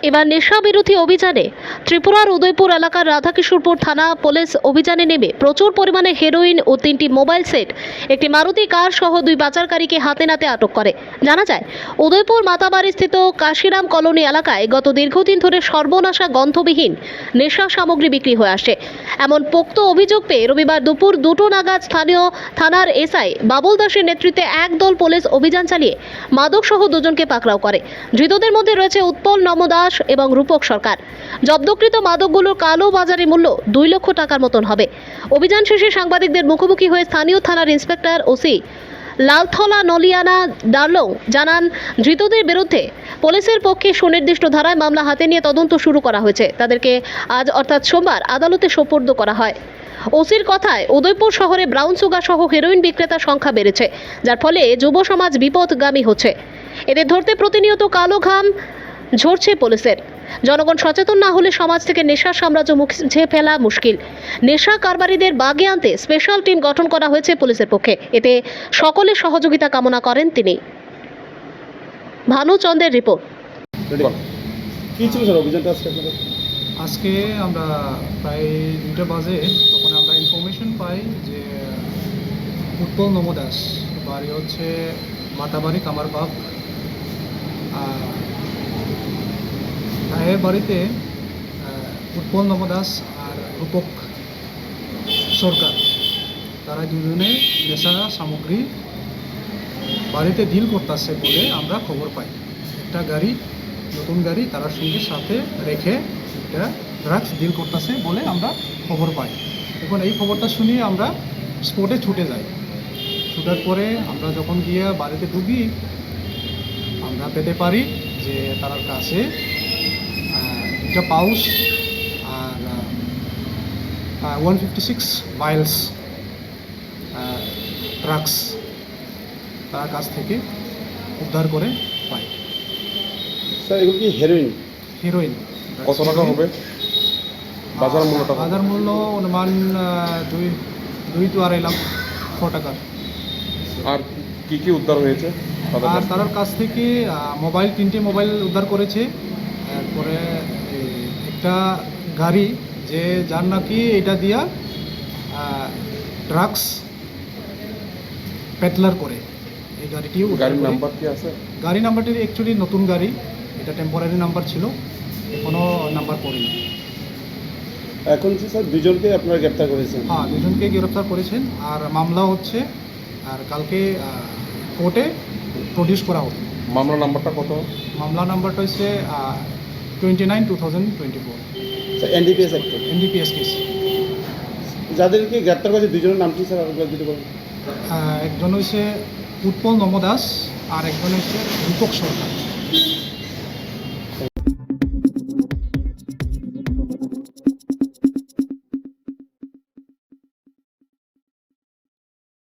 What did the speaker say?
এবার নেশা বিরোধী অভিযানে ত্রিপুরার উদয়পুর এলাকার রাধাকিশোরপুর থানা পুলিশ অভিযানে নেমে প্রচুর পরিমাণে হেরোইন ও 3টি মোবাইল সেট, একটি মারুতি কার সহ 2 পাচারকারীকে হাতে নাতে আটক করে। জানা যায়, উদয়পুর মাতাবাড়ি স্থিত কাশিরাম কলোনি এলাকায় গত দীর্ঘদিন ধরে সর্বনাশা গন্ধবিহীন নেশা সামগ্রী বিক্রি হয়ে আসছে। এমন পোক্ত অভিযোগ পেয়ে রবিবার দুপুর 2টো নাগাদ স্থানীয় থানার এসআই বাবুল দাসের নেতৃত্বে একদল পুলিশ অভিযান চালিয়ে মাদকসহ 2জনকে পাকড়াও করে। ধৃতদের মধ্যে রয়েছে উৎপল নম দাস এবং রূপক সরকার। জব্দকৃত মাদকগুলোর কালো বাজারি মূল্য 2 লক্ষ টাকার মতন হবে। অভিযান শেষে সাংবাদিকদের মুখোমুখি হয়ে স্থানীয় থানার ইন্সপেক্টর ওসি লালথলা নলিয়ানা ডার্লং জানান, ধৃতদের বিরুদ্ধে পুলিশের পক্ষে সুনির্দিষ্ট ধারায় মামলা হাতে নিয়ে তদন্ত শুরু করা হয়েছে। তাদেরকে আজ অর্থাৎ সোমবার আদালতে সোপর্দ করা হয়। ওসির কথায় উদয়পুর শহরে ব্রাউন সুগার সহ হেরোইন বিক্রেতার সংখ্যা বেড়েছে, যার ফলে যুব সমাজ বিপদগামী হচ্ছে। এদের ধরতে প্রতিনিয়ত কালো ঘাম ঝরছে পুলিশের। জনগণ সচেতন না হলে সমাজ থেকে নেশার সাম্রাজ্য মুছে ফেলা মুশকিল। নেশা কারবারিদের বাগে আনতে স্পেশাল টিম গঠন করা হয়েছে পুলিশের পক্ষে। এতে সকলের সহযোগিতা কামনা করেন তিনি। ভানুচন্দ্রের রিপোর্ট। কি ছিল স্যার অভিযানটা আজকে আমরা প্রায় 2টা বাজে তখন আমরা ইনফরমেশন পাই যে উৎপল নম দাস বাড়ি হচ্ছে মাতাবাড়ি কামারবাগ। এর বাড়িতে উৎপল নম দাস আর রূপক সরকার, তারা দুজনে নেশা সামগ্রী বাড়িতে ডিল করতেছে বলে আমরা খবর পাই। একটা গাড়ি, নতুন গাড়ি তারা সঙ্গে সাথে রেখে একটা ড্রাগস ডিল করতেছে বলে আমরা খবর পাই। এখন এই খবরটা শুনিয়ে আমরা স্পটে ছুটে যাই। ছুটার পরে আমরা যখন গিয়ে বাড়িতে ঢুকি, আমরা পেতে পারি যে তার কাছে 2টা পাউচ আর 156 ভাইলস ড্রাগস তার কাছ থেকে উদ্ধার করে পাই। স্যার এগুলো কি হেরোইন? হিরোইন। কত টাকা হবে বাজার মূল্যটা? বাজার মূল্য অনুমান 2 to 2.5 লাখ টাকার। আর কি কি উদ্ধার হয়েছে? আর তার কাছ থেকে মোবাইল 3টে মোবাইল উদ্ধার করেছে। তারপরে একটা গাড়ি, যে যার নাকি এটা দিয়া ড্রাগস পেটলার করে, এই গাড়িটিও। গাড়ির নাম্বার কি আছে? গাড়ি নাম্বারটি অ্যাকচুয়ালি নতুন গাড়ি, এটা টেম্পোরারি নাম্বার ছিল, এখনও নাম্বার পড়েনি। এখন কি স্যার 2জনকে আপনারা গ্রেপ্তার করেছেন? হ্যাঁ, 2জনকে গ্রেপ্তার করেছেন আর মামলা হচ্ছে, আর কালকে কোর্টে প্রডিউস করা হবে। মামলা নাম্বারটা কত? মামলা নাম্বারটা হচ্ছে 29/2024 এনডিপিএস অ্যাক্ট। NDPS case. যাদেরকে গ্রেপ্তার করেছে 2জনের নাম কি স্যার আপনারা যদি বলেন? একজন হচ্ছে উৎপল নম দাস আর একজন হচ্ছে রূপক সরকার।